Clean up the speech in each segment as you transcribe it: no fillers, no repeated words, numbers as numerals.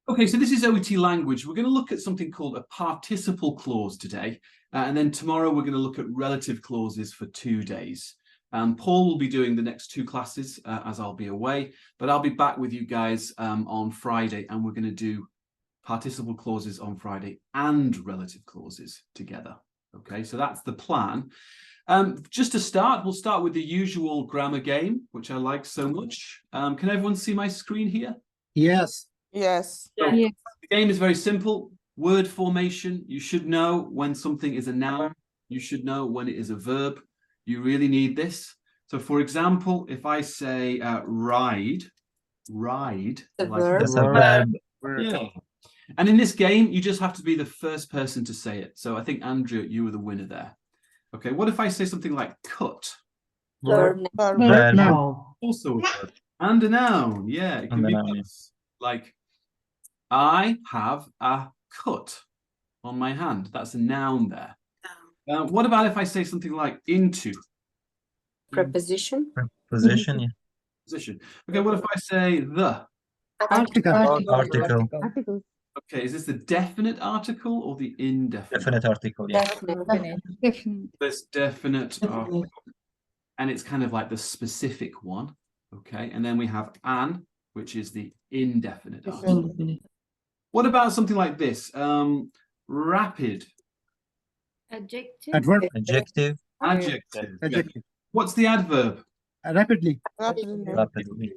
Okay, so this is OET language. We're going to look at something called a participle clause today. And then tomorrow we're going to look at relative clauses for 2 days. Paul will be doing the next 2 classes as I'll be away. But I'll be back with you guys on Friday, and we're going to do participle clauses on Friday and relative clauses together. Okay, so that's the plan. Just to start, we'll start with the usual grammar game, which I like so much. Can everyone see my screen here? Yes. Yes. So Yes. the game is very simple. Word formation. You should know when something is a noun. You should know when it is a verb. You really need this. So, for example, if I say ride, like verb. That's a verb. yeah. And in this game, you just have to be the first person to say it. So I think, Andrea, you were the winner there. Okay, what if I say something like cut? Verb. Verb. No. Also a verb. And a noun. Yeah, it can And a be noun, yeah. both. Like, I have a cut on my hand. That's a noun there. What about if I say something like into? Preposition. Position, yeah. Position. Okay, what if I say the? Article. Article. Article. Okay, is this the definite article or the indefinite? Definite article, yeah. Definite. This definite article. And it's kind of like the specific one. Okay, and then we have an, which is the indefinite article. What about something like this? Rapid. Adjective. Adverb. Adjective. Adjective. Adjective. What's the adverb? Rapidly. Rapidly.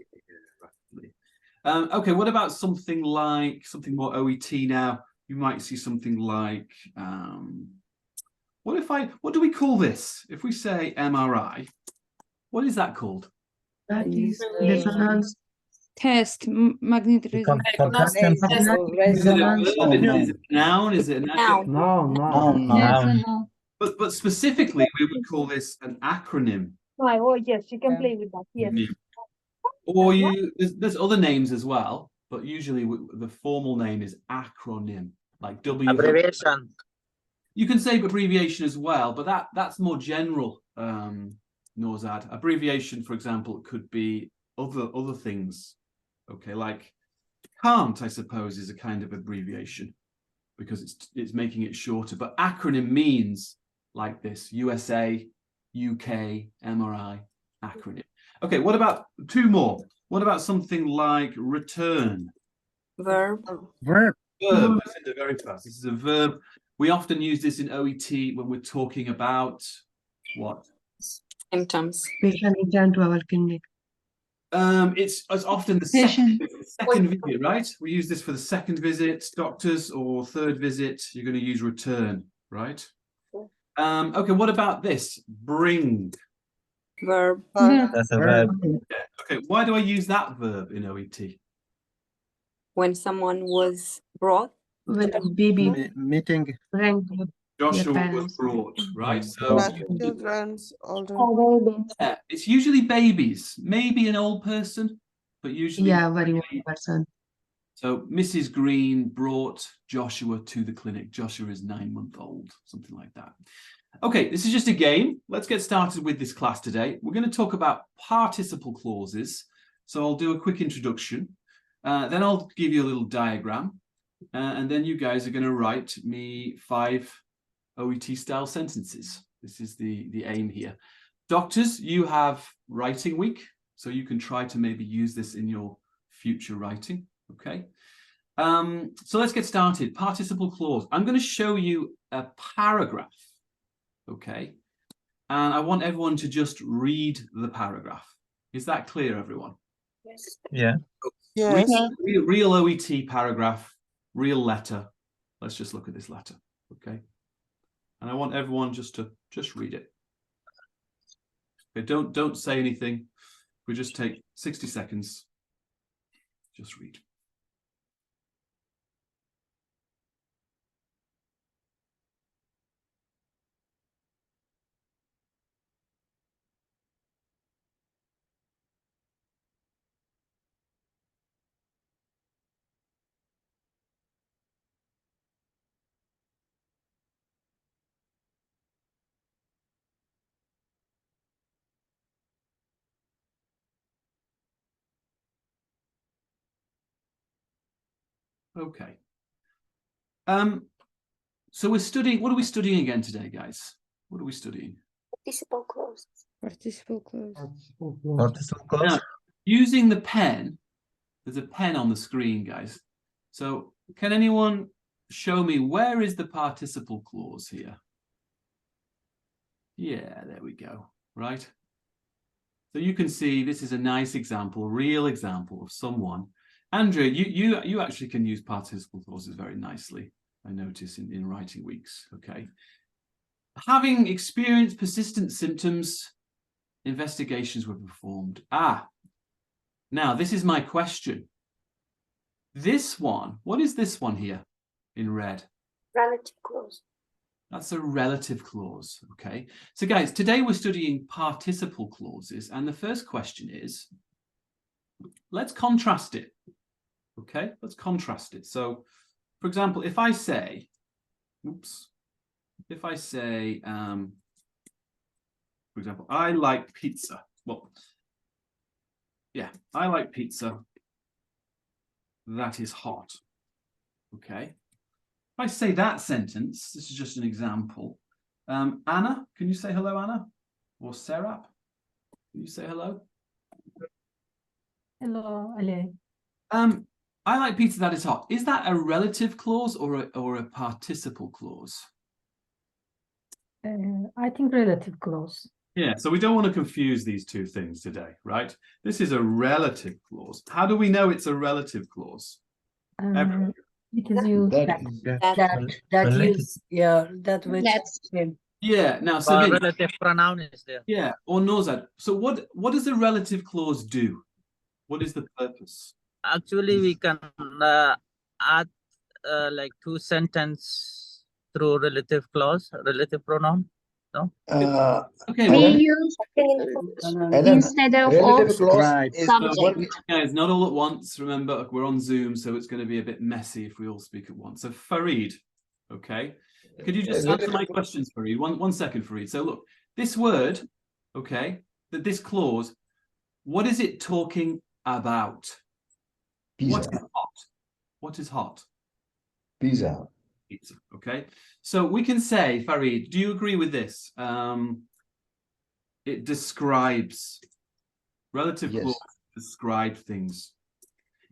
Okay, what about something more OET now? You might see something like, what do we call this? If we say MRI, what is that called? That is Resonance test, magnetic resonance. Contrast and Is it a verb? no. Is it a noun? Is it an adjective? No. noun. But specifically, we would call this an acronym. Oh, yes, you can play with that. Yes. Or there's other names as well, but usually the formal name is acronym, like W. Abbreviation. You can say abbreviation as well, but that's more general. Norzad. Abbreviation, for example, could be other things. Okay, like can't, I suppose, is a kind of abbreviation because it's making it shorter. But acronym means like this: USA, UK, MRI, acronym. Okay, what about 2 more? What about something like return? Verb. Verb. Verb. I said it very fast. This is a verb. We often use this in OET when we're talking about what? Symptoms. Patient return to our clinic. It's often the second visit, right? We use this for the second visit, doctors, or third visit. You're going to use return, right? Okay, what about this? Bring. Verb. That's a verb. Okay, why do I use that verb in OET? When someone was brought. When a baby Meeting. rang Joshua was parents. brought, right? So Children's older. yeah, it's usually babies, maybe an old person, but usually Yeah, very old person. So Mrs. Green brought Joshua to the clinic. Joshua is 9-month-old, something like that. Okay, this is just a game. Let's get started with this class today. We're going to talk about participle clauses. So I'll do a quick introduction. Then I'll give you a little diagram. And then you guys are going to write me 5 OET style sentences. This is the aim here. Doctors, you have writing week, so you can try to maybe use this in your future writing. Okay. So let's get started. Participle clause. I'm going to show you a paragraph. Okay. And I want everyone to just read the paragraph. Is that clear, everyone? Yes. Yeah. Yes. Real OET paragraph, real letter. Let's just look at this letter. Okay. And I want everyone just to read it. Okay, don't say anything. We just take 60 seconds. Just read. Okay. So we're studying, what are we studying again today, guys? What are we studying? Participle clause. Participle clause. Participle clause. Now, using the pen, there's a pen on the screen, guys. So can anyone show me where is the participle clause here? Yeah, there we go, right? So you can see this is a nice example, real example of someone. Andrew, you actually can use participle clauses very nicely, I notice in writing weeks, okay? Having experienced persistent symptoms, investigations were performed. Now this is my question. This one, what is this one here in red? Relative clause. That's a relative clause, okay? So guys, today we're studying participle clauses, and the first question is, let's contrast it, okay? Let's contrast it. So, for example, if I say, for example, I like pizza. Well, yeah, I like pizza that is hot, okay? If I say that sentence, this is just an example. Anna, can you say hello, Anna? Or Serap, can you say hello? Hello, Alain. I like pizza that is hot. Is that a relative clause or a participle clause? I think relative clause. Yeah, so we don't want to confuse these two things today, right? This is a relative clause. How do we know it's a relative clause? Because you Related. that which Yeah, now Sabine, relative pronoun is there. yeah, or Nozad. So what does a relative clause do? What is the purpose? Actually, we can add like two sentences through relative clause, relative pronoun. No. Okay, We well, use Alan, instead of relative clause is subject. guys, not all at once. Remember, we're on Zoom, so it's going to be a bit messy if we all speak at once. So Farid, okay, could you just answer my questions, Farid? One second, Farid. So look, this word, okay, this clause, what is it talking about? What is hot? What is hot? Pizza. Pizza. Okay, so we can say, Farid, do you agree with this? It describes, relative Yes. clause describe things.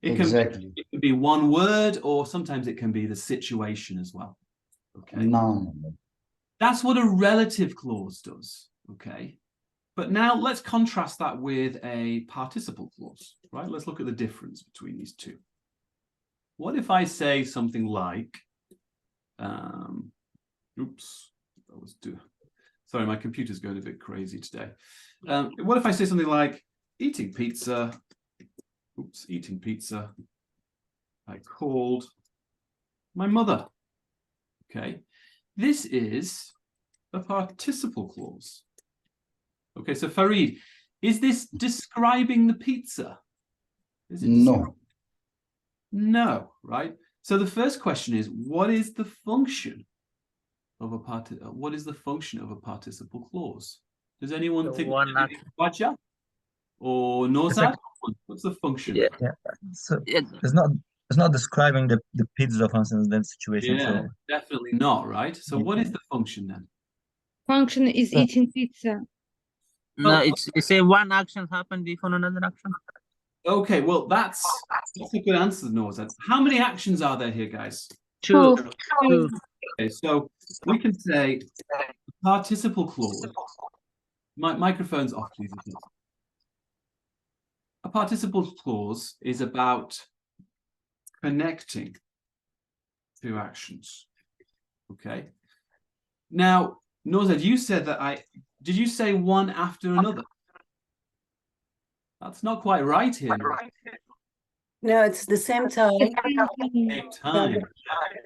It Exactly. it can be one word, or sometimes it can be the situation as well. Okay. No. That's what a relative clause does. Okay. But now let's contrast that with a participle clause, right? Let's look at the difference between these two. What if I say something like, sorry, my computer's going a bit crazy today. What if I say something like eating pizza, I called my mother, okay? This is a participle clause. Okay, so Farid, is this describing the pizza? Is it No. No, right? So the first question is, what is the function of a participle clause? Does anyone So think one Waja or Nozad? What's the function? Yeah. So Yeah. it's not describing the pizza, for instance, that situation. Yeah, So definitely not, right? So Yeah. what is the function then? Function is eating pizza. No, it's say one action happened before another action. Okay, well, that's a good answer, Nozad. How many actions are there here, guys? Two. Okay, so we can say participle clause. Microphone's off, please. A participle clause is about connecting two actions. Okay. Now, Nozad, you said that did you say one after another? That's not quite right here. No, it's the same time. Same time.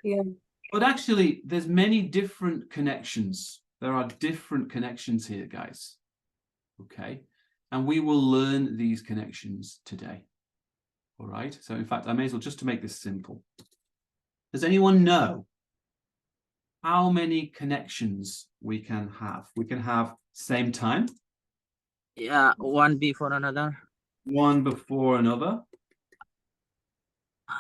Yeah. But actually, there's many different connections. There are different connections here, guys. Okay. And we will learn these connections today. All right. So in fact, I may as well, just to make this simple. Does anyone know how many connections we can have? We can have same time. Yeah, one before another. One before another.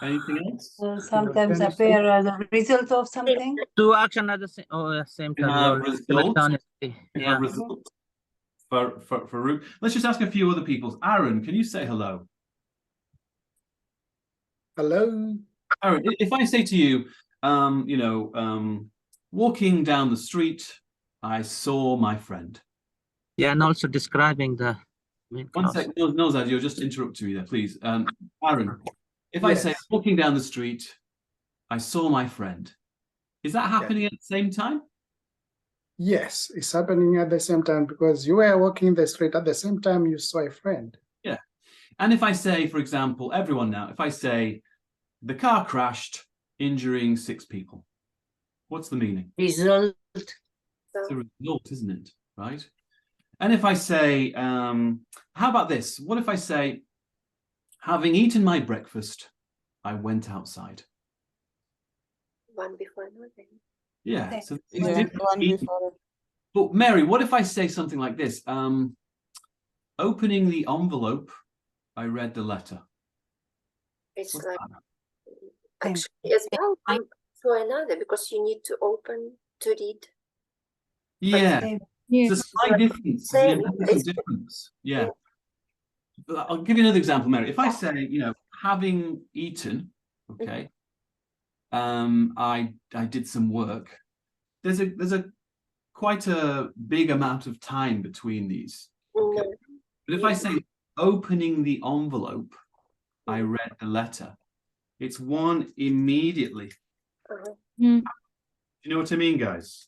Anything else? Sometimes appear as a result of something. Two action at the same You time. have or result. simultaneously. You Yeah. have result. For Farouk. Let's just ask a few other people. Aaron, can you say hello? Hello. Aaron, if I say to you, walking down the street, I saw my friend. Yeah, and also describing the main One clause. sec, Nozad, you'll just interrupt me there, please. Aaron, if I say Yes. walking down the street, I saw my friend. Is that happening at the same time? Yes, it's happening at the same time because you were walking the street at the same time you saw a friend. Yeah. And if I say, for example, everyone now, if I say the car crashed, injuring 6 people, what's the meaning? Result. It's a result, isn't it? Right? And if I say, how about this? What if I say, having eaten my breakfast, I went outside? One before another. Yeah. Okay. So Yeah, it's different. one before. But Mary, what if I say something like this? Opening the envelope, I read the letter. It's What's like that? actually as well one before another because you need to open to read. Yeah. Same. Yes. It's a slight difference. Same. There's a difference. Yeah. But I'll give you another example, Mary. If I say, having eaten, okay, I did some work. There's a quite a big amount of time between these. Okay. No. But if I say opening the envelope, I read the letter. It's one immediately. Uh-huh. Mm. You know what I mean, guys?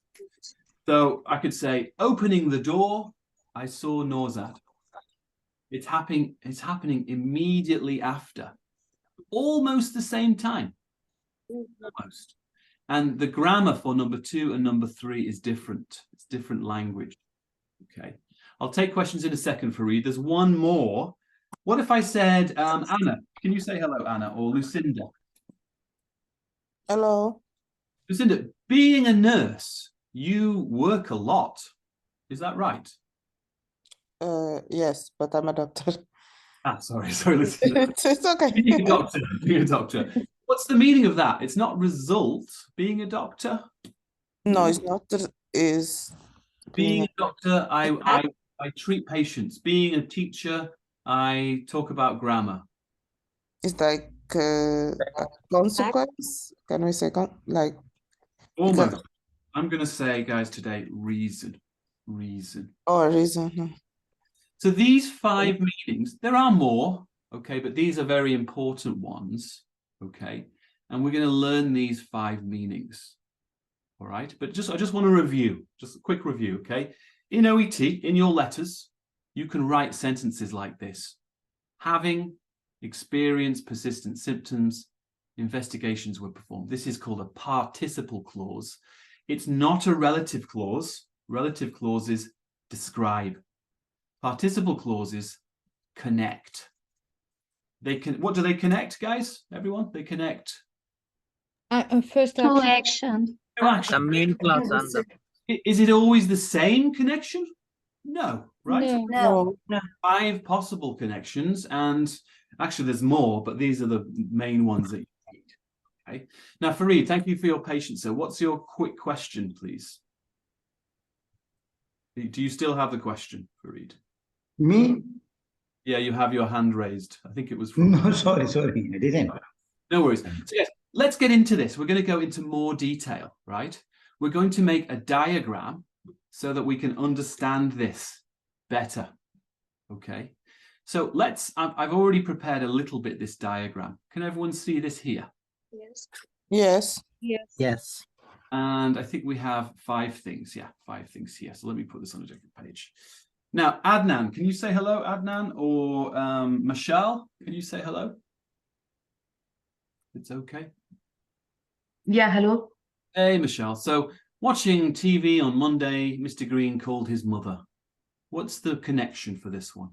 So I could say, opening the door, I saw Nozad. It's happening immediately after. Almost the same time. Almost. And the grammar for number 2 and number 3 is different. It's different language. Okay. I'll take questions in a second, Fareed. There's one more. What if I said, Anna? Can you say hello, Anna, or Lucinda? Hello. Lucinda, being a nurse, you work a lot. Is that right? Yes, but I'm a doctor. Sorry, Lucinda. It's okay. Being a doctor. What's the meaning of that? It's not result, being a doctor. No, it's not. Is Being a doctor, I treat patients. Being a teacher, I talk about grammar. it's like a consequence. Can we say like Almost. I'm going to say, guys, today, reason. Reason. oh, a reason? No. So these 5 meanings, there are more, okay, but these are very important ones, okay? And we're going to learn these 5 meanings, all right? But I just want to review, just a quick review, okay? In OET, in your letters, you can write sentences like this. Having experienced persistent symptoms, investigations were performed. This is called a participle clause. It's not a relative clause. Relative clauses describe. Participle clauses connect. They can. What do they connect, guys? Everyone, they connect. First Two action. action. No action. The main clause and the Is it always the same connection? No, right? No. No. 5 possible connections, and actually there's more, but these are the main ones that you need. Okay. Now, Fareed, thank you for your patience. So, what's your quick question, please? Do you still have the question, Fareed? Me? Yeah, you have your hand raised. I think it was from. No, sorry, I didn't. No worries. So yes, let's get into this. We're going to go into more detail, right? We're going to make a diagram so that we can understand this better. Okay. So I've already prepared a little bit this diagram. Can everyone see this here? Yes. Yes. Yes. yes. And I think we have 5 things. Yeah, 5 things here. So let me put this on a different page. Now, Adnan, can you say hello, Adnan? Or Michelle, can you say hello? It's okay. Yeah, hello. Hey, Michelle. So watching TV on Monday, Mr. Green called his mother. What's the connection for this one?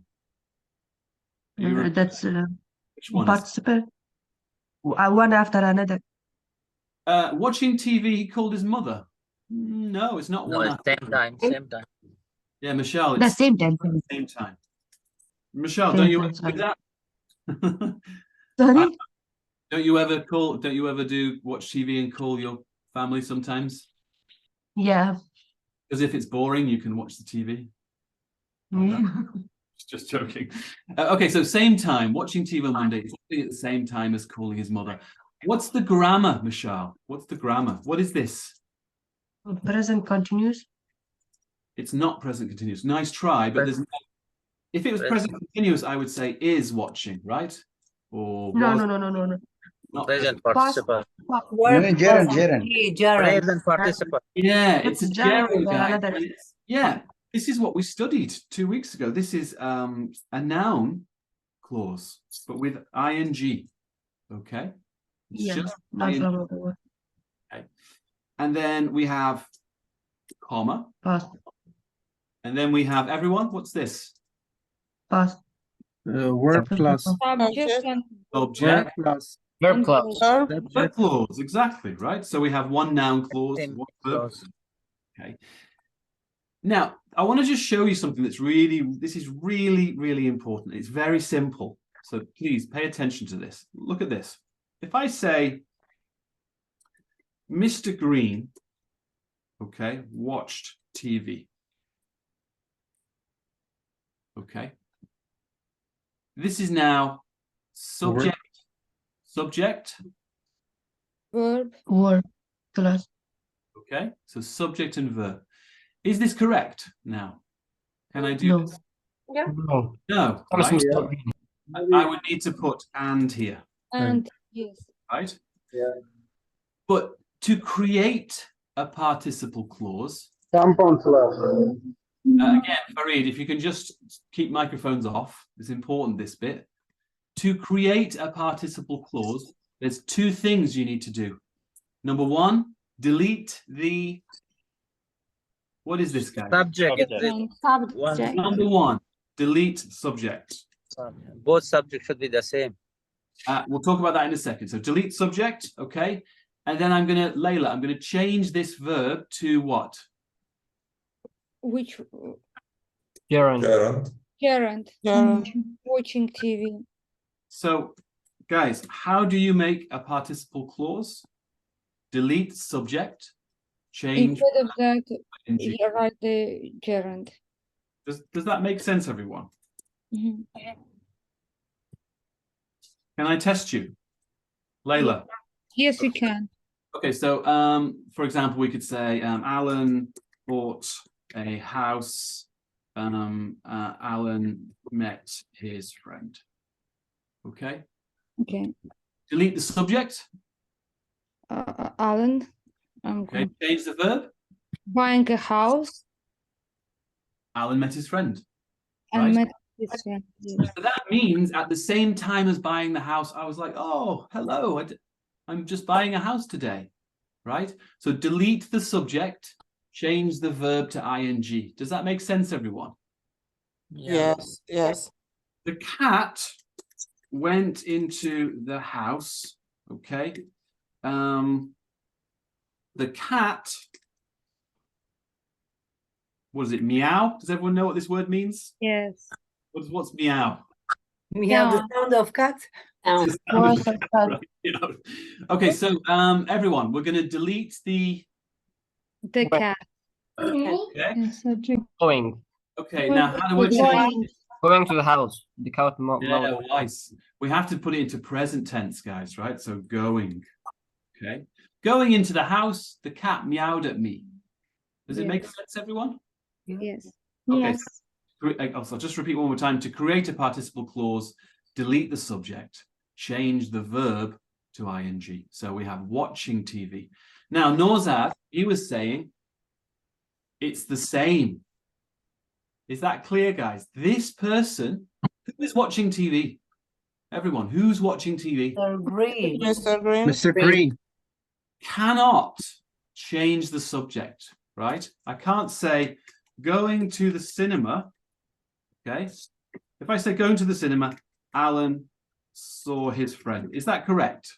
Do you remember That's which one? Is participle. One after another. watching TV, he called his mother. No, it's not No, one. it's same time, same time. Yeah, Michelle, The it's same time. at the same time. Michelle, Same don't you time, agree with that? Sorry? Don't you ever do watch TV and call your family sometimes? Yeah. Because if it's boring, you can watch the TV. Just joking. Okay, so same time, watching TV on Monday is at the same time as calling his mother. What's the grammar, Michelle? What's the grammar? What is this? Present continuous. It's not present continuous. Nice try, but there's no, if it was present continuous, I would say is watching, right? Or No, was, no. not Present Past, participle. word, Gerund, gerund. Gerund. Present participle. Yeah, That's it's a gerund, gerund, guys. another- Yeah, this is what we studied 2 weeks ago. This is a noun clause, but with ing. Okay. It's Yeah, just not ing. from Okay. And then we have comma. past, And then we have everyone. What's this? past. Verb plus. Subject and Object. Plus. verb clause. Verb clause, exactly, right? So we have one noun clause, Same one verb. clause. Okay. Now, I want to just show you something this is really important. It's very simple. So please pay attention to this. Look at this. If I say, Mr. Green, okay, watched TV. Okay. This is now subject, Verb. Word class. okay? So subject and verb. Is this correct now? Can I do No. this? Yeah. No. No, right? I would need to put and here, And yes. right? Yeah. But to create a participle clause, Compound clause. again, Farid, if you can just keep microphones off, it's important, this bit. To create a participle clause, there's two things you need to do. Number one, delete the, what is this, guy? Subject. And One, subject. Number one, delete subject. both subjects should be the same. We'll talk about that in a second. So delete subject, okay? And then Layla, I'm going to change this verb to what? Which Gerund. gerund. Gerund. Watching TV. So, guys, how do you make a participle clause? Delete subject, change. Instead of that, ing. you write the gerund. Does that make sense, everyone? Mhm. Can I test you? Layla. Yes, we can. Okay, so for example, we could say Alan bought a house. Alan met his friend. Okay. Okay. Delete the subject. Alan, I'm Okay. Change the verb. buying a house Alan met his friend. and Right. met his friend. Yes. So that means at the same time as buying the house, I was like, oh, hello, I'm just buying a house today, right? So delete the subject, change the verb to ing. Does that make sense, everyone? Yes, yes. The cat went into the house, okay? The cat, what is it, meow? Does everyone know what this word means? Yes. What's meow? We have the sound of cat. It's the sound of the cat, right? Yeah. Okay, so everyone, we're going to delete the cat. okay. Subject. Going. Okay, now how do we change? Going to the house. The cat Yeah, nice. We have to put it into present tense, guys, right? So going. Okay. Going into the house, the cat meowed at me. Does it make sense, everyone? Yes. Okay. I'll just repeat one more time. To create a participle clause, delete the subject, change the verb to ing. So we have watching TV. Now, Norzad, he was saying it's the same. Is that clear, guys? This person, who is watching TV? Everyone, who's watching TV? Green. Mr. Green. Mr. Green. Cannot change the subject, right? I can't say going to the cinema. Okay. If I say going to the cinema, Alan saw his friend. Is that correct?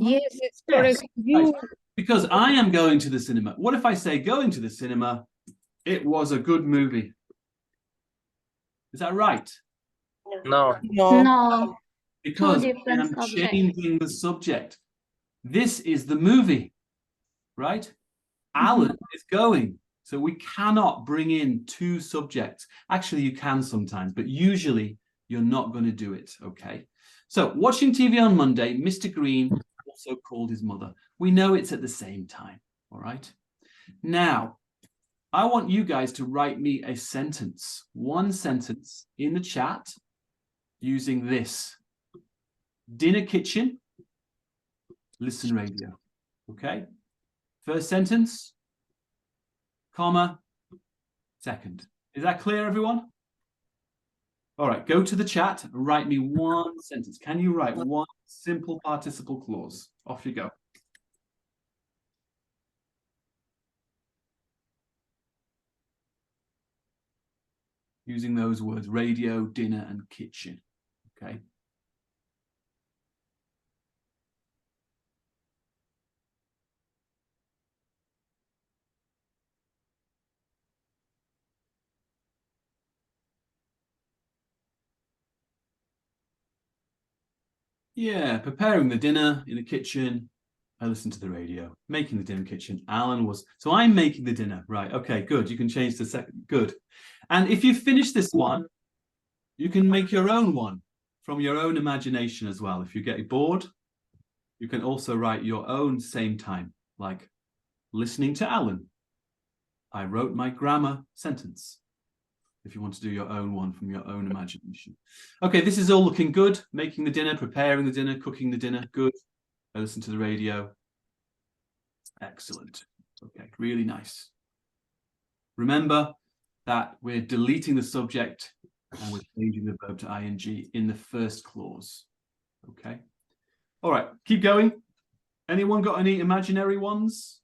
Yes, it's correct. You Because I am going to the cinema. What if I say going to the cinema? It was a good movie. Is that right? No. No. no. Because I different am subjects. changing the subject. This is the movie, right? Alan is going. So we cannot bring in two subjects. Actually, you can sometimes, but usually you're not going to do it, okay? So watching TV on Monday, Mr. Green also called his mother. We know it's at the same time, all right? Now, I want you guys to write me a sentence, one sentence in the chat using this. Dinner kitchen, listen radio, okay? First sentence, comma, second. Is that clear, everyone? All right, go to the chat and write me one sentence. Can you write one simple participle clause? Off you go. Using those words, radio, dinner, and kitchen, okay? Yeah, preparing the dinner in the kitchen. I listened to the radio. Making the dinner kitchen. Alan was. So I'm making the dinner. Right. Okay, good. You can change the second. Good. And if you finish this one, you can make your own one from your own imagination as well. If you get bored, you can also write your own same time, like listening to Alan. I wrote my grammar sentence. If you want to do your own one from your own imagination. Okay, this is all looking good. Making the dinner, preparing the dinner, cooking the dinner. Good. I listen to the radio. Excellent. Okay, really nice. Remember that we're deleting the subject and we're changing the verb to ing in the first clause. Okay. All right, keep going. Anyone got any imaginary ones?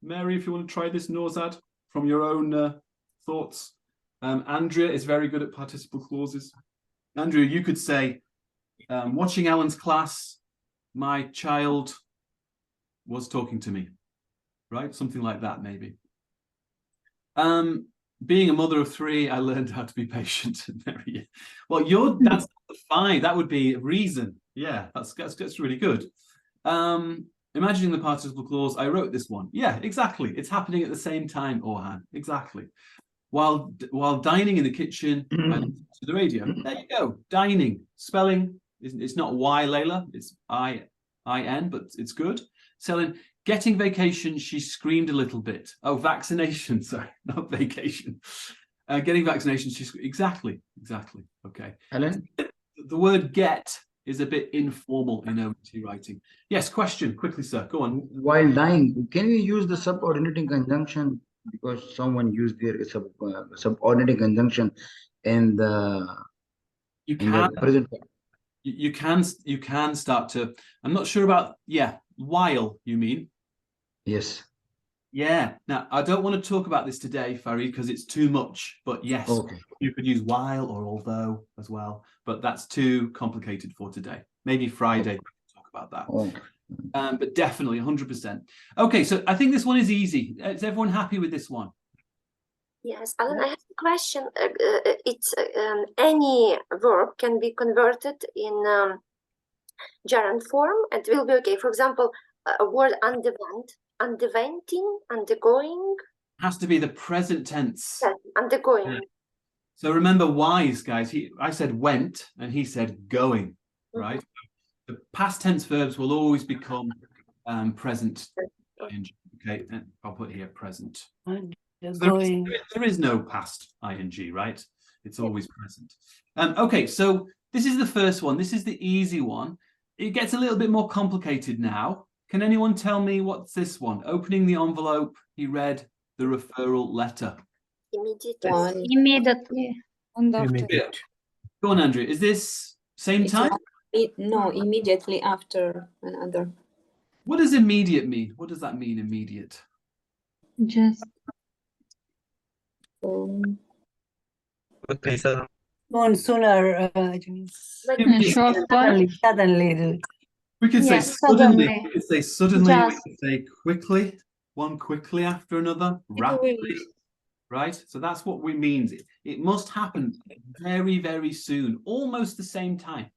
Mary, if you want to try this, Norzad, from your own thoughts. Andrea is very good at participle clauses. Andrea, you could say, watching Alan's class, my child was talking to me, right? Something like that, maybe. Being a mother of three, I learned how to be patient. Well, that's fine. That would be a reason. Yeah, that's really good. Imagining the participle clause, I wrote this one. Yeah, exactly. It's happening at the same time, Orhan. Exactly. While dining in the kitchen, I listened to the radio. There you go. Dining. Spelling, it's not Y, Layla. It's I-N, but it's good. Selling, getting vacation, she screamed a little bit. Oh, vaccination. Sorry, not vacation. Getting vaccination, exactly. Okay. Alan? The word get is a bit informal in OET writing. Yes, question, quickly, sir. Go on. While dying, can we use the subordinating conjunction? Because someone used their subordinating conjunction in the present. You can start to. I'm not sure about while you mean. Yes. Yeah. Now I don't want to talk about this today, Farid, because it's too much. But yes, okay. You could use while or although as well. But that's too complicated for today. Maybe Friday we can talk about that. Okay. But definitely 100%. Okay, so I think this one is easy. Is everyone happy with this one? Yes, Alan, I have a question. It's any verb can be converted in gerund form and it will be okay. For example, a word underwent, underwenting, undergoing. Has to be the present tense. Yes, undergoing. Yeah. So remember wise, guys. I said went and he said going, right? The past tense verbs will always become present. Okay, and I'll put here present. There is no past ing, right? It's always present. Okay, so this is the first one. This is the easy one. It gets a little bit more complicated now. Can anyone tell me what's this one? Opening the envelope, he read the referral letter. Immediately. Immediately. And after. Go on, Andrea. Is this same time? No, immediately after another. What does immediate mean? What does that mean, immediate? Just. Okay, sir. Sooner. Suddenly. We could say Yes, suddenly. suddenly. We could say suddenly. Just. We could say quickly. One quickly after another. Rapidly. Right? So that's what we mean. It must happen very, very soon. Almost the same time.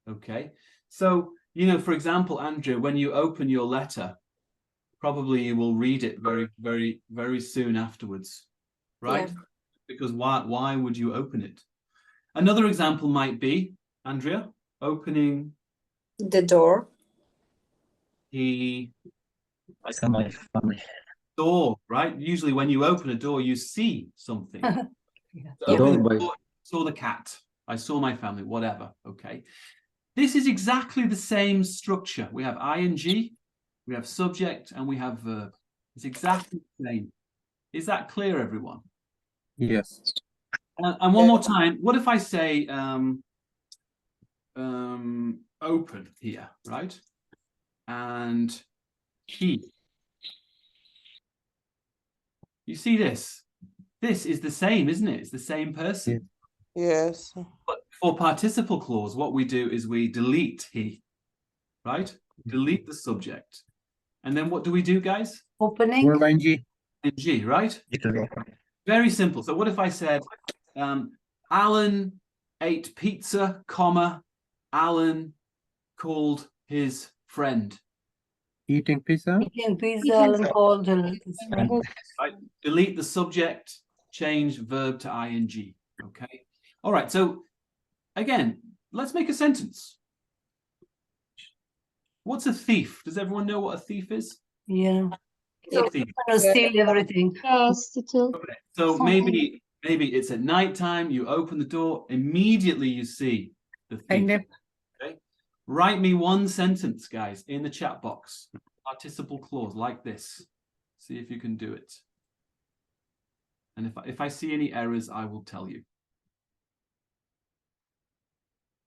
Okay. So, you know, for example, Andrea, when you open your letter, probably you will read it very, very, very soon afterwards, right? Yeah. Because why would you open it? Another example might be, Andrea, opening The door. the I saw my family. door, right? Usually when you open a door, you see something. So Yeah. open Dog the bite. door, saw the cat, I saw my family, whatever, okay? This is exactly the same structure. We have ing, we have subject, and we have verb. It's exactly the same. Is that clear, everyone? Yes. And one more time, what if I say open here, right? And he. You see this? This is the same, isn't it? It's the same person. Yes. But for participle clause, what we do is we delete he, right? Delete the subject. And then what do we do, guys? Opening. ing, right? Very simple. So what if I said, Alan ate pizza, comma, Alan called his friend. Eating pizza, Alan called his friend. Right? Delete the subject, change verb to ing. Okay. All right. So again, let's make a sentence. What's a thief? Does everyone know what a thief is? Yeah. What's a thief? Steal everything. Okay. So maybe it's at nighttime, you open the door, immediately you see the thief. Okay. Write me one sentence, guys, in the chat box. Participle clause like this. See if you can do it. And if I see any errors, I will tell you.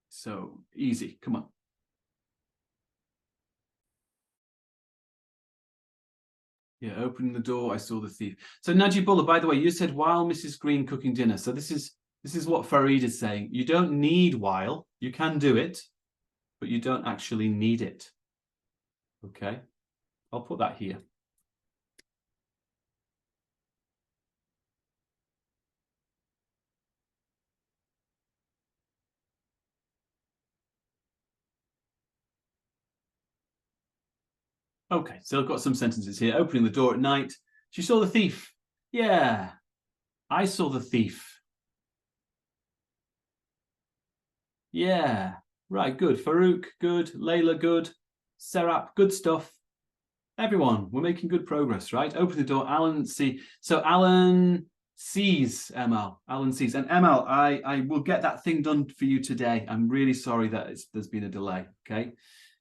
So easy. Come on. Yeah, opening the door, I saw the thief. So Najibullah, by the way, you said while Mrs. Green cooking dinner. So this is what Farid is saying. You don't need while. You can do it, but you don't actually need it. Okay, I'll put that here. Okay, so I've got some sentences here. Opening the door at night. She saw the thief. Yeah, I saw the thief. Yeah, right, good. Farouk, good. Layla, good. Serap, good stuff. Everyone, we're making good progress, right? Open the door. Alan see. So Alan sees Emal. Alan sees. And Emal, I will get that thing done for you today. I'm really sorry that there's been a delay. Okay.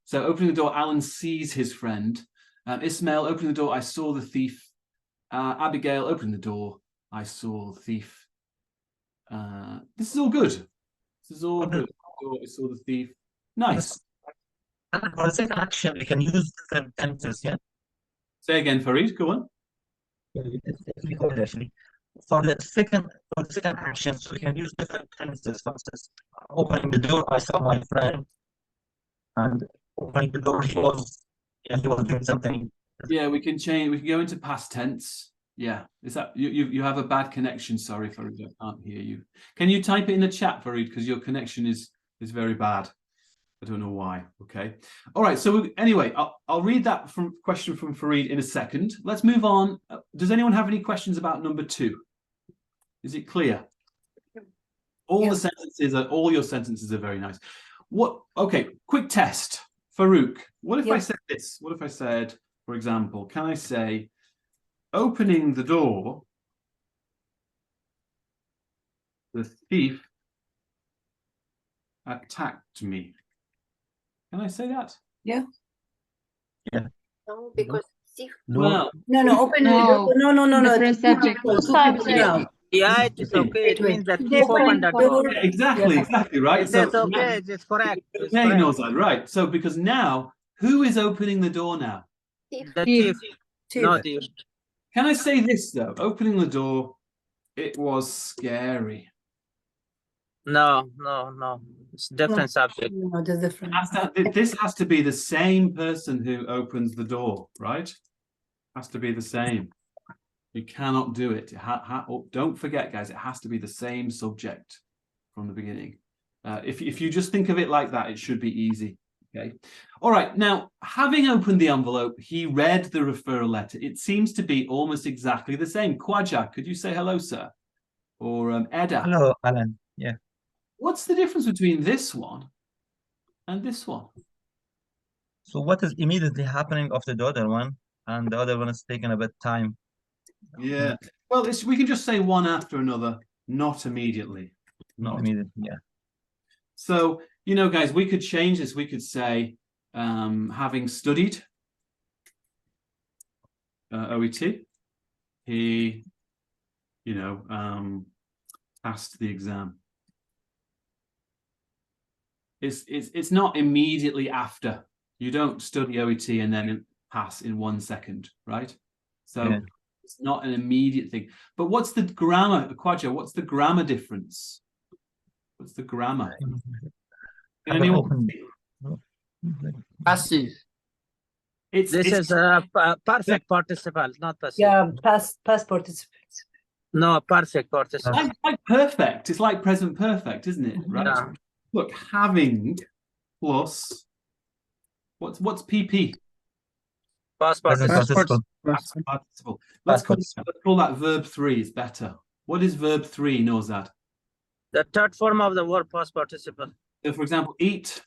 So opening the door, Alan sees his friend. Ismail, opening the door, I saw the thief. Abigail, opening the door, I saw the thief. This is all good. This is all good. I saw the thief. Nice. For the second action, we can use different tenses, yeah? Say again, Farid, go on. Actually. For the second action, so we can use different tenses. For instance, opening the door, I saw my friend. And opening the door, he was doing something. Yeah, we can change. We can go into past tense. Yeah, is that you have a bad connection? Sorry, Farid, I can't hear you. Can you type it in the chat, Farid, because your connection is very bad. I don't know why. Okay. All right. So anyway, I'll read that question from Farid in a second. Let's move on. Does anyone have any questions about number 2? Is it clear? All your sentences are very nice. Okay, quick test. Farouk, what if I said this? What if I said, for example, can I say, opening the door, the thief attacked me. Can I say that? Yeah. Yeah. No, because thief. Well, Open no. Different subject. Yeah, it is okay. It means that keep open the door. Exactly, right. It is okay. It's correct. It's okay, correct. Nozad, right. So because now, who is opening the door now? The thief. No thief. Can I say this though? Opening the door, it was scary. No. It's different subject. No, there's different. This has to be the same person who opens the door, right? Has to be the same. You cannot do it. Don't forget, guys, it has to be the same subject from the beginning. If you just think of it like that, it should be easy. Okay. All right. Now, having opened the envelope, he read the referral letter. It seems to be almost exactly the same. Kwaja, could you say hello, sir? Or Eda? Hello, Alan. Yeah. What's the difference between this one and this one? So what is immediately happening after the other one, and the other one is taking a bit time? Yeah. Well, we can just say one after another, not immediately. Not immediately. Yeah. So, you know, guys, we could change this. We could say, having studied OET, he, you know, passed the exam. It's not immediately after. You don't study OET and then pass in 1 second, right? So Yeah. it's not an immediate thing. But what's the grammar, Kwaja? What's the grammar difference? What's the grammar? Can anyone? Passive. This is a perfect participle, not passive. Yeah, past participle. No, perfect participle. Like perfect. It's like present perfect, isn't it? Right. Yeah. Look, having plus what's PP? Past participle. Past participle. Let's call that verb 3. It's better. What is verb 3, Nozad? The third form of the word past participle. So, for example, eat.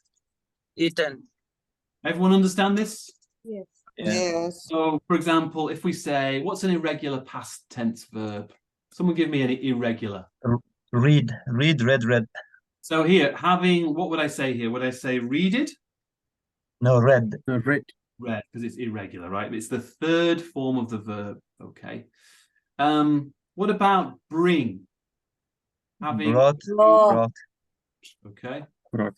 Eaten. Everyone understand this? Yes. Yes. So, for example, if we say, what's an irregular past tense verb? Someone give me an irregular. Read, read. So here, having, what would I say here? Would I say readed? No, read. Read. Read, because it's irregular, right? It's the third form of the verb. Okay. What about bring? Having Brought. Okay. Brought.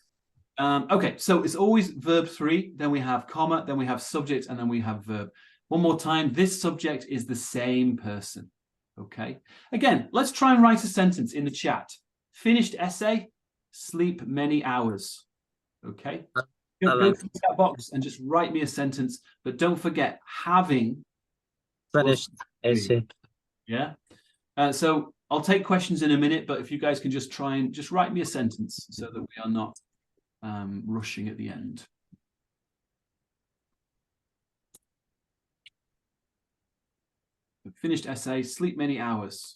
Okay, so it's always verb 3, then we have comma, then we have subject, and then we have verb. One more time, this subject is the same person. Okay. Again, let's try and write a sentence in the chat. Finished essay, sleep many hours. Okay. Go to the chat box and just write me a sentence, but don't forget having finished essay. Yeah. So I'll take questions in a minute, but if you guys can just try and just write me a sentence so that we are not rushing at the end. Finished essay, sleep many hours.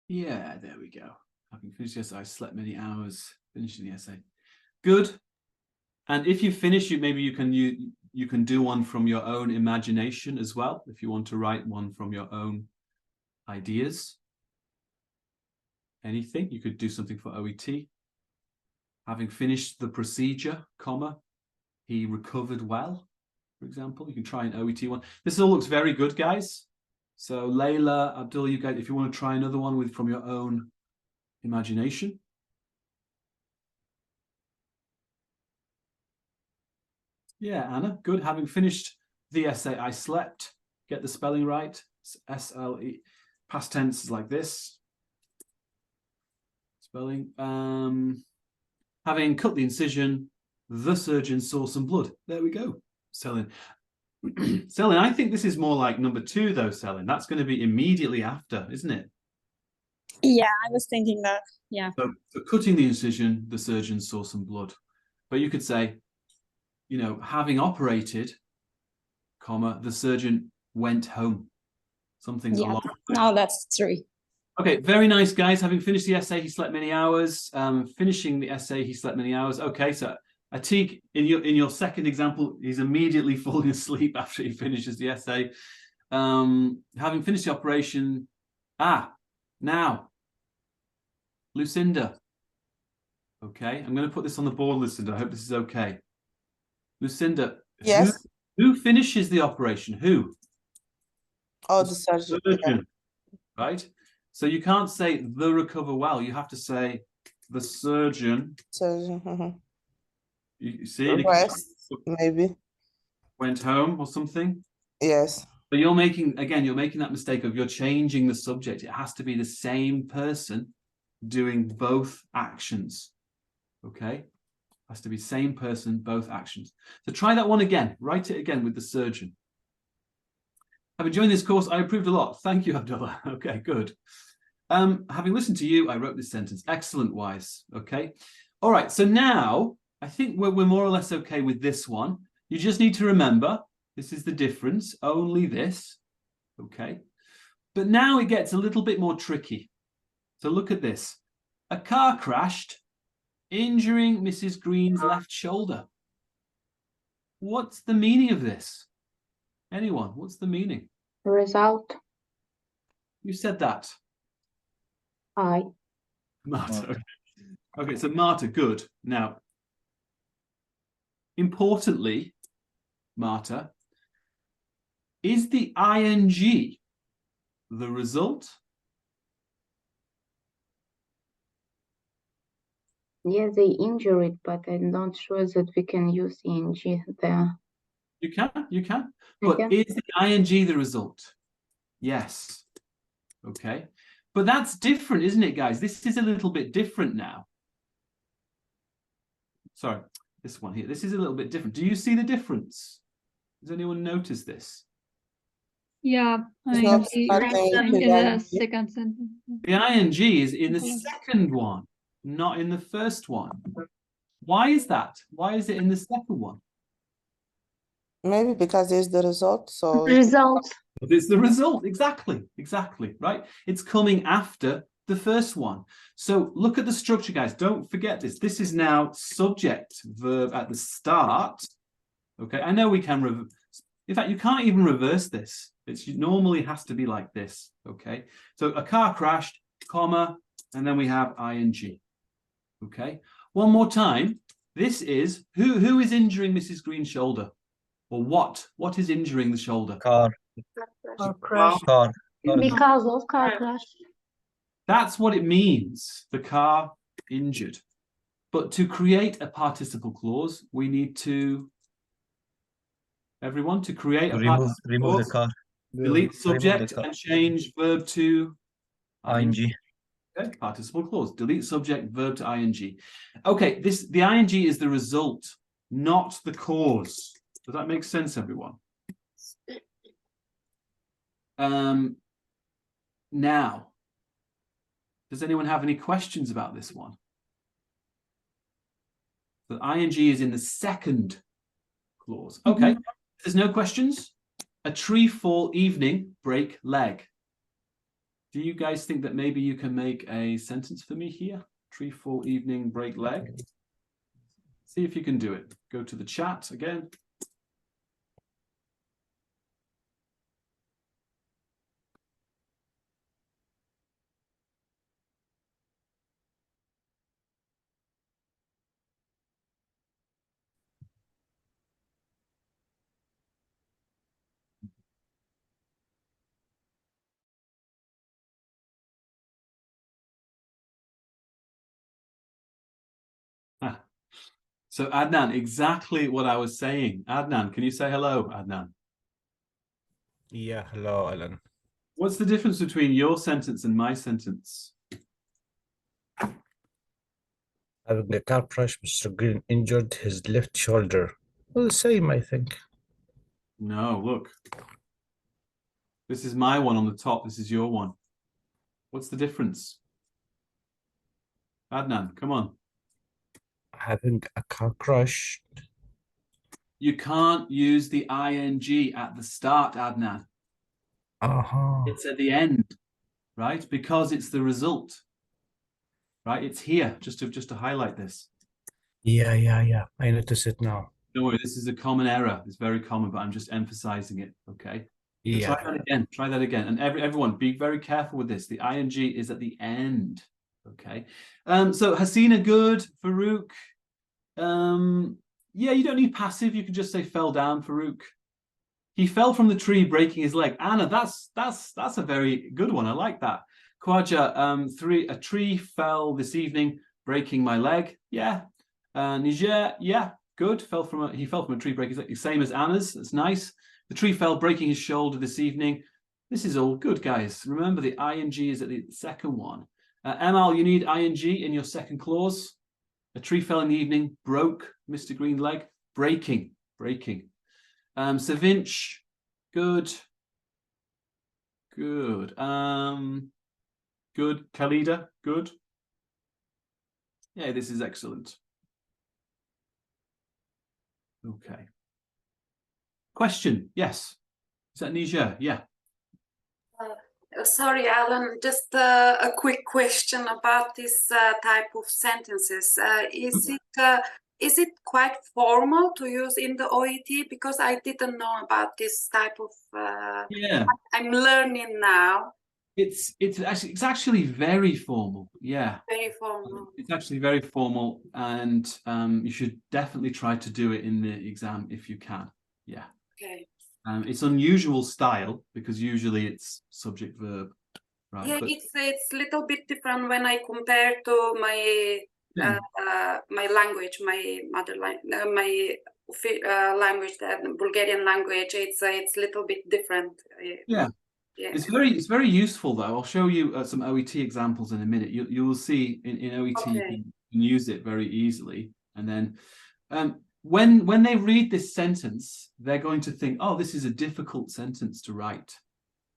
Yeah, there we go. Having finished the essay, I slept many hours finishing the essay. Good. And if you finish, maybe you can do one from your own imagination as well, if you want to write one from your own ideas. Anything. You could do something for OET. Having finished the procedure, comma, he recovered well, for example. You can try an OET one. This all looks very good, guys. So Layla, Abdul, you guys, if you want to try another one from your own imagination. Yeah, Anna, good. Having finished the essay, I slept. Get the spelling right. S-L-E. Past tense is like this. Spelling. Having cut the incision, the surgeon saw some blood. There we go. Selin. Selin, I think this is more like number 2, though, Selin. That's going to be immediately after, isn't it? Yeah, I was thinking that. Yeah. So cutting the incision, the surgeon saw some blood. But you could say, you know, having operated, comma, the surgeon went home. Something along. Now that's 3. Okay, very nice, guys. Having finished the essay, he slept many hours. Finishing the essay, he slept many hours. Okay, so Atik, in your second example, he's immediately falling asleep after he finishes the essay. Having finished the operation, now, Lucinda. Okay, I'm going to put this on the board, Lucinda. I hope this is okay. Lucinda, yes. Who finishes the operation? Who? Oh, the surgeon. Yeah. Right? So you can't say the recover well. You have to say the surgeon. Surgeon. You see? Rest, maybe. Went home or something? Yes. But you're making that mistake of you're changing the subject. It has to be the same person doing both actions. Okay, has to be same person, both actions. So try that one again. Write it again with the surgeon. Having joined this course, I improved a lot. Thank you, Abdullah. Okay, good. Having listened to you, I wrote this sentence. Excellent, Wise. Okay. All right. So now I think we're more or less okay with this one. You just need to remember this is the difference, only this. Okay. But now it gets a little bit more tricky. So look at this. A car crashed, injuring Mrs. Green's left shoulder. What's the meaning of this? Anyone? What's the meaning? Result. You said that. I. Marta. Okay, so Marta, good. Now, importantly, Marta, is the ing the result? Yeah, they injured, but I'm not sure that we can use ing there. You can. But is the ing the result? Yes. Okay. But that's different, isn't it, guys? This is a little bit different now. Sorry, this one here. This is a little bit different. Do you see the difference? Does anyone notice this? Yeah, It's not in starting the second sentence. The ing is in the second one, not in the first one. Why is that? Why is it in the second one? Maybe because it's the result. So Result. It's the result. Exactly, right? It's coming after the first one. So look at the structure, guys. Don't forget this. This is now subject verb at the start. Okay, I know we can in fact, you can't even reverse this. It normally has to be like this. Okay, so a car crashed, comma, and then we have ing. Okay, one more time. This is who is injuring Mrs. Green's shoulder, or what? What is injuring the shoulder? Car. Crash. Car. Because of car crash. That's what it means. The car injured. But to create a participle clause, we need to everyone to create a remove clause, the car. delete subject and change verb to ing. Okay, participle clause. Delete subject, verb to ing. Okay, the ing is the result, not the cause. Does that make sense, everyone? Now, does anyone have any questions about this one? The ing is in the second clause. Okay, there's no questions. A tree fall evening, break leg. Do you guys think that maybe you can make a sentence for me here? Tree fall evening, break leg. See if you can do it. Go to the chat again. So Adnan, exactly what I was saying. Adnan, can you say hello, Adnan? Yeah, hello, Alan. What's the difference between your sentence and my sentence? Having the car crash, Mr. Green injured his left shoulder. Well, the same, I think. No, look. This is my one on the top. This is your one. What's the difference? Adnan, come on. Having a car crash. You can't use the ing at the start, Adnan. It's at the end, right? Because it's the result, right? It's here, just to highlight this. Yeah. I notice it now. Don't worry, this is a common error. It's very common, but I'm just emphasizing it, okay? So Yeah. Try that again. And everyone, be very careful with this. The ing is at the end, okay? So Hasina, good. Farouk, yeah, you don't need passive. You can just say fell down, Farouk. He fell from the tree, breaking his leg. Anna, that's a very good one. I like that. Khwaja, a tree fell this evening, breaking my leg. Yeah. Niger, yeah, good. He fell from a tree, breaking his leg. Same as Anna's. That's nice. The tree fell, breaking his shoulder this evening. This is all good, guys. Remember, the ing is at the second one. Emal, you need ing in your second clause. A tree fell in the evening, broke Mr. Green leg. Breaking. Savinch, good. Good. Good. Khalida, good. Yeah, this is excellent. Okay. Question, yes. Is that Niger? Yeah. Sorry, Alan, just a quick question about this type of sentences. Is it quite formal to use in the OET? Because I didn't know about this type of. Yeah. I'm learning now. It's actually very formal. Yeah. Very formal. It's actually very formal, and you should definitely try to do it in the exam if you can. Yeah. Okay. It's unusual style because usually it's subject verb, right? Yeah, But it's a little bit different when I compare to my my language, my mother language, my language, the Bulgarian language. It's a little bit different. yeah. Yeah. It's very useful though. I'll show you some OET examples in a minute. You will see in OET you can use it very easily, and then when they read this sentence, they're going to think, oh, this is a difficult sentence to write.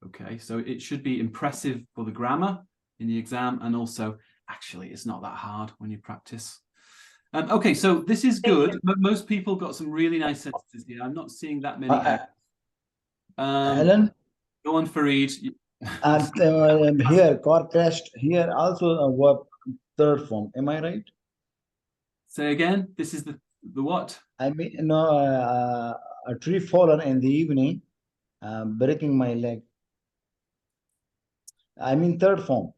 Okay, so it should be impressive for the grammar in the exam, and also actually it's not that hard when you practice. Okay, so this is good. Most people got some really nice sentences here. I'm not seeing that many. Alan? Go on, Farid. And here, car crashed. Here also a verb third form. Am I right? Say again. This is the what? I mean, no, a tree fallen in the evening, breaking my leg. I mean third form.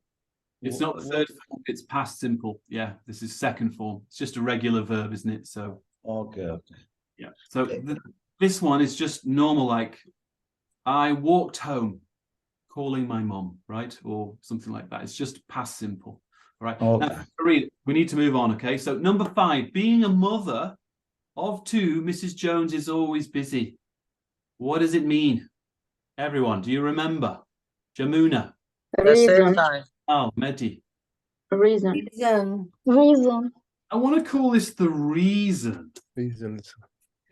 It's not third form. It's past simple. Yeah, this is second form. It's just a regular verb, isn't it? So. Okay. Yeah. So this one is just normal, like I walked home, calling my mom, right? Or something like that. It's just past simple. All right. Okay. Now, Farid, we need to move on, okay? So number 5, being a mother of 2, Mrs. Jones is always busy. What does it mean? Everyone, do you remember? Jamuna. Reason. Oh, Mehdi. Reason. I want to call this the reason. Reasons.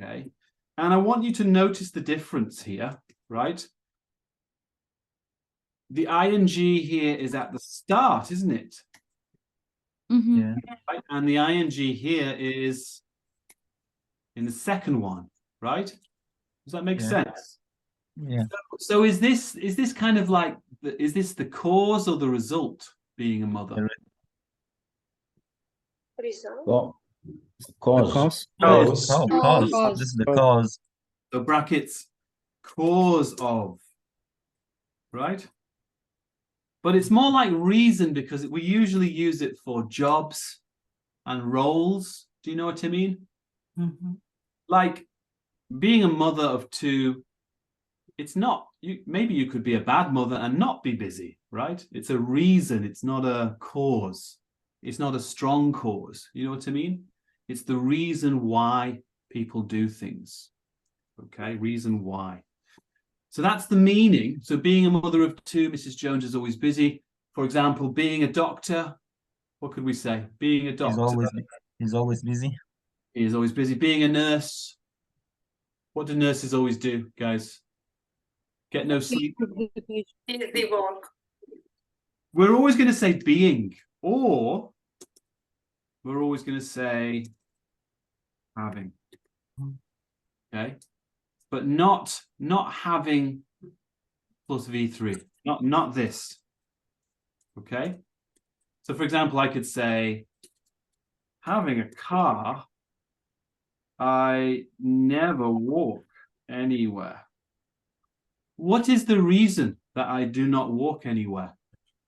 Okay. And I want you to notice the difference here, right? The ing here is at the start, isn't it? Yeah. Right? And the ing here is in the second one, right? Does that make sense? Yeah. So is this kind of like is this the cause or the result, being a mother? Result. Well, cause. Cause. This is the cause. So brackets, cause of, right? But it's more like reason because we usually use it for jobs and roles. Do you know what I mean? Like being a mother of 2, it's not, maybe you could be a bad mother and not be busy, right? It's a reason, it's not a cause. It's not a strong cause. You know what I mean? It's the reason why people do things. Okay, reason why. So that's the meaning. So being a mother of 2, Mrs. Jones is always busy. For example, being a doctor, what could we say? Being a doctor. He's always busy. He is always busy. Being a nurse, what do nurses always do, guys? Get no sleep. Busy work. We're always going to say being, or we're always going to say having. Okay, but not having plus V3. Not this. Okay. So for example, I could say having a car, I never walk anywhere. What is the reason that I do not walk anywhere?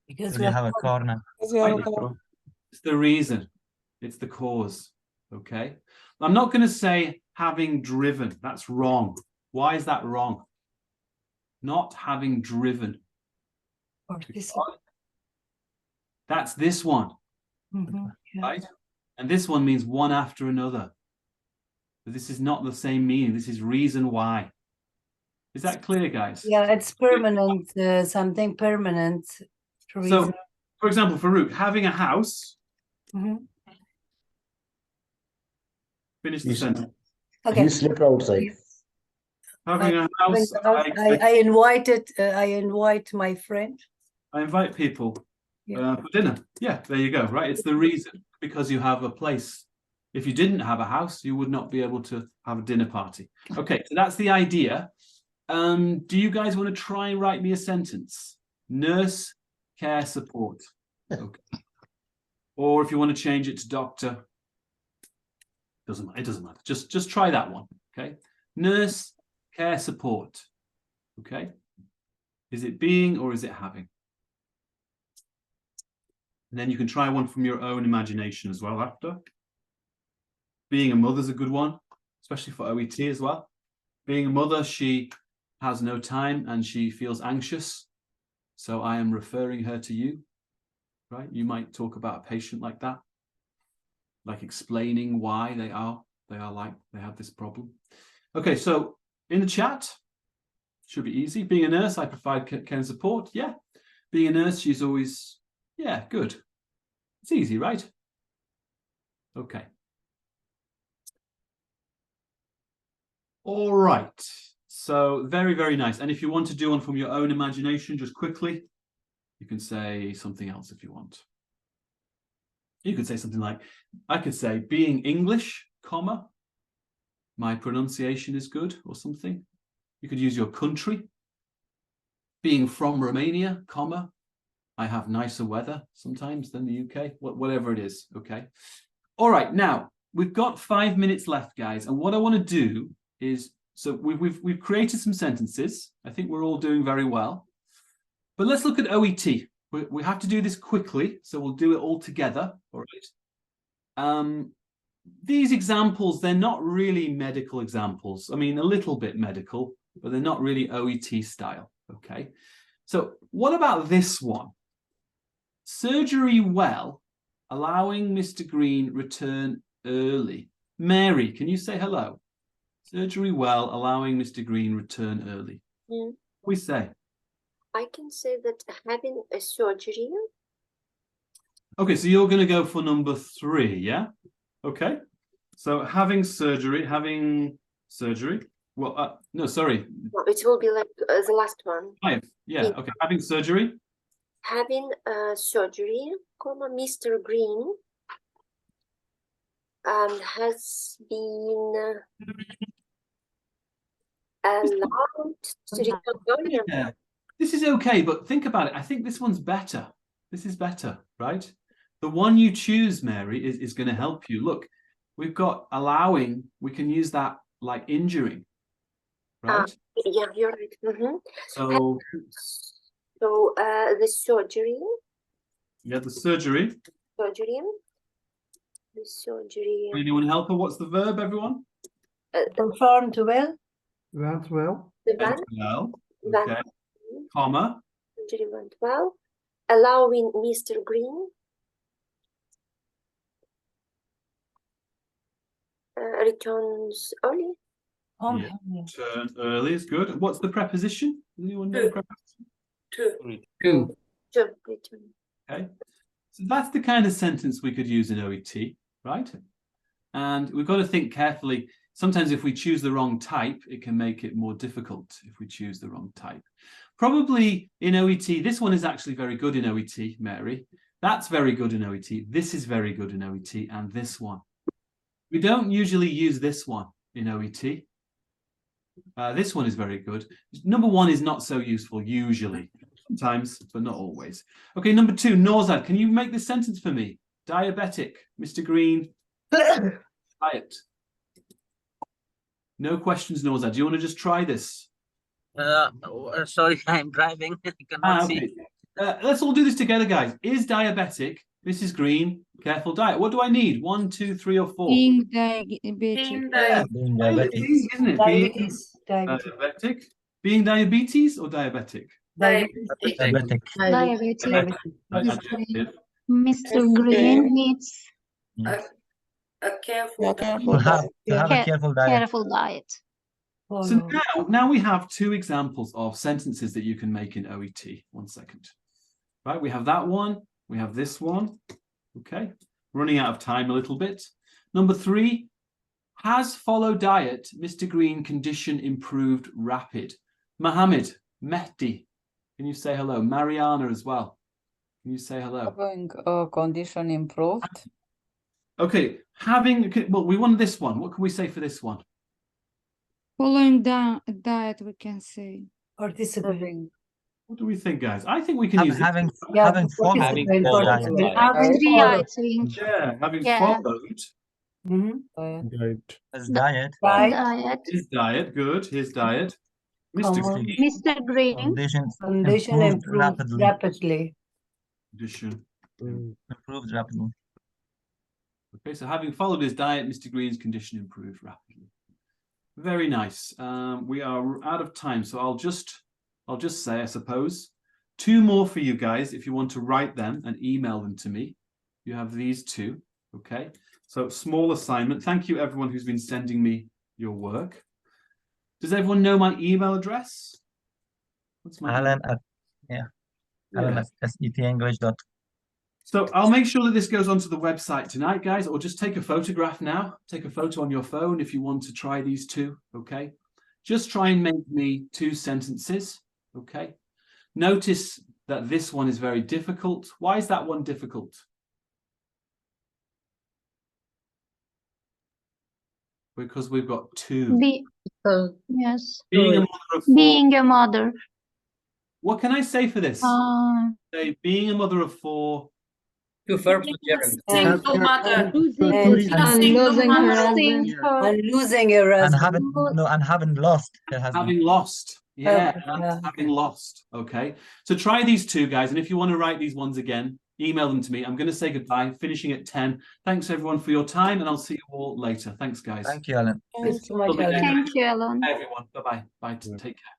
Because we have a car now. It's the reason. It's the cause. Okay. I'm not going to say having driven. That's wrong. Why is that wrong? Not having driven. That's this one. Right? And this one means one after another. But this is not the same meaning. This is reason why. Is that clear, guys? Yeah, it's permanent, something permanent. So, for example, Farouk, having a house, Finish the sentence. Okay. He slept outside. Having a house. I invite my friend. I invite people Yeah. for dinner. Yeah, there you go. Right. It's the reason, because you have a place. If you didn't have a house, you would not be able to have a dinner party. Okay, so that's the idea. Do you guys want to try and write me a sentence? Nurse, care, support. Okay. Or if you want to change it to doctor, doesn't matter. It doesn't matter. Just try that one. Okay. Nurse, care, support. Okay. Is it being or is it having? And then you can try one from your own imagination as well after. Being a mother's a good one, especially for OET as well. Being a mother, she has no time and she feels anxious. So I am referring her to you, right? You might talk about a patient like that, like explaining why they have this problem. Okay, so in the chat, should be easy. Being a nurse, I provide care and support. Yeah. Being a nurse, she's always, yeah, good. It's easy, right? Okay. All right. So very, very nice. And if you want to do one from your own imagination, just quickly, you can say something else if you want. You could say something like, I could say, being English, comma, my pronunciation is good, or something. You could use your country. Being from Romania, comma, I have nicer weather sometimes than the UK, whatever it is, okay? All right, now, we've got 5 minutes left, guys, and what I want to do is, so we've created some sentences. I think we're all doing very well. But let's look at OET. We have to do this quickly, so we'll do it all together, all right? These examples, they're not really medical examples. I mean, a little bit medical, but they're not really OET style, okay? So what about this one? Surgery well, allowing Mr. Green return early. Mary, can you say hello? Surgery well, allowing Mr. Green return early. Mm. We say. I can say that having a surgery. Okay, so you're going to go for number 3, yeah? Okay. So having surgery. Well, no, sorry. No, it will be like the last one. 5, yeah, okay. Having surgery. Having surgery, comma, Mr. Green has been allowed to return earlier. Yeah. This is okay, but think about it. I think this one's better. This is better, right? The one you choose, Mary, is going to help you. Look, we've got allowing. We can use that like injuring, right? Yeah, you're right. Mm-hmm. So the surgery. Yeah, the surgery. Surgery. The surgery. Anyone help her? What's the verb, everyone? Performed well. Went well. The Went well. Okay. Comma. Surgery went well. Allowing Mr. Green returns early. Yeah. Return early is good. What's the preposition? Does anyone know the preposition? Two. Return. Okay. So that's the kind of sentence we could use in OET, right? And we've got to think carefully. Sometimes if we choose the wrong type, it can make it more difficult if we choose the wrong type. Probably in OET, this one is actually very good in OET, Mary. That's very good in OET. This is very good in OET, and this one. We don't usually use this one in OET. This one is very good. Number 1 is not so useful, usually. Sometimes, but not always. Okay, number 2, Norzad, can you make this sentence for me? Diabetic, Mr. Green. Diet. No questions, Norzad. Do you want to just try this? Sorry, I'm driving. I cannot Okay. see. Let's all do this together, guys. Is diabetic, Mrs. Green, careful diet. What do I need? 1, 2, 3, or 4? Being diabetic. Being diabetic. Isn't it? Diabetes. Diabetic. Being diabetes or diabetic? Diabetic. Diabetic. Adjective. Mr. Green needs A careful. Careful. To have a careful diet. careful diet. So now we have 2 examples of sentences that you can make in OET. 1 second. Right, we have that one. We have this one. Okay. Running out of time a little bit. Number 3, Has follow diet, Mr. Green, condition improved rapid? Mohammed, Mehdi, can you say hello? Mariana as well. Can you say hello? Having condition improved. Okay, well, we want this one. What can we say for this one? Following diet, we can say. Participating. What do we think, guys? I think we can use having Yeah, having followed participate, the participate. diet. Dieting. Yeah, having Yeah. followed Diet. His diet. Diet. his diet. Good, his diet. Mr. Come on. Green, Mr. Green. Condition improved rapidly. condition. Improved rapidly. Okay, so having followed his diet, Mr. Green's condition improved rapidly. Very nice. We are out of time, so I'll just say, I suppose, 2 more for you guys if you want to write them and email them to me. You have these 2. Okay, so small assignment. Thank you, everyone who's been sending me your work. Does everyone know my email address? What's my Alain email? Alain at setenglish.com. So I'll make sure that this goes onto the website tonight, guys, or just take a photograph now. Take a photo on your phone if you want to try these 2, okay? Just try and make me 2 sentences, okay? Notice that this one is very difficult. Why is that one difficult? Because we've got 2. Yes. Being a mother of 4. Being a mother. What can I say for this? Say, being a mother of 4. 2 verbs. Single mother. Losing her And husband. having lost her husband. Having lost. Yeah, Yeah. having lost. Okay. So try these 2, guys. And if you want to write these ones again, email them to me. I'm going to say goodbye, finishing at 10. Thanks, everyone, for your time, and I'll see you all later. Thanks, guys. Thank you, Alan. Thanks so much, Alain. Thank you, Alain. Bye, everyone. Bye-bye. Bye. Take care.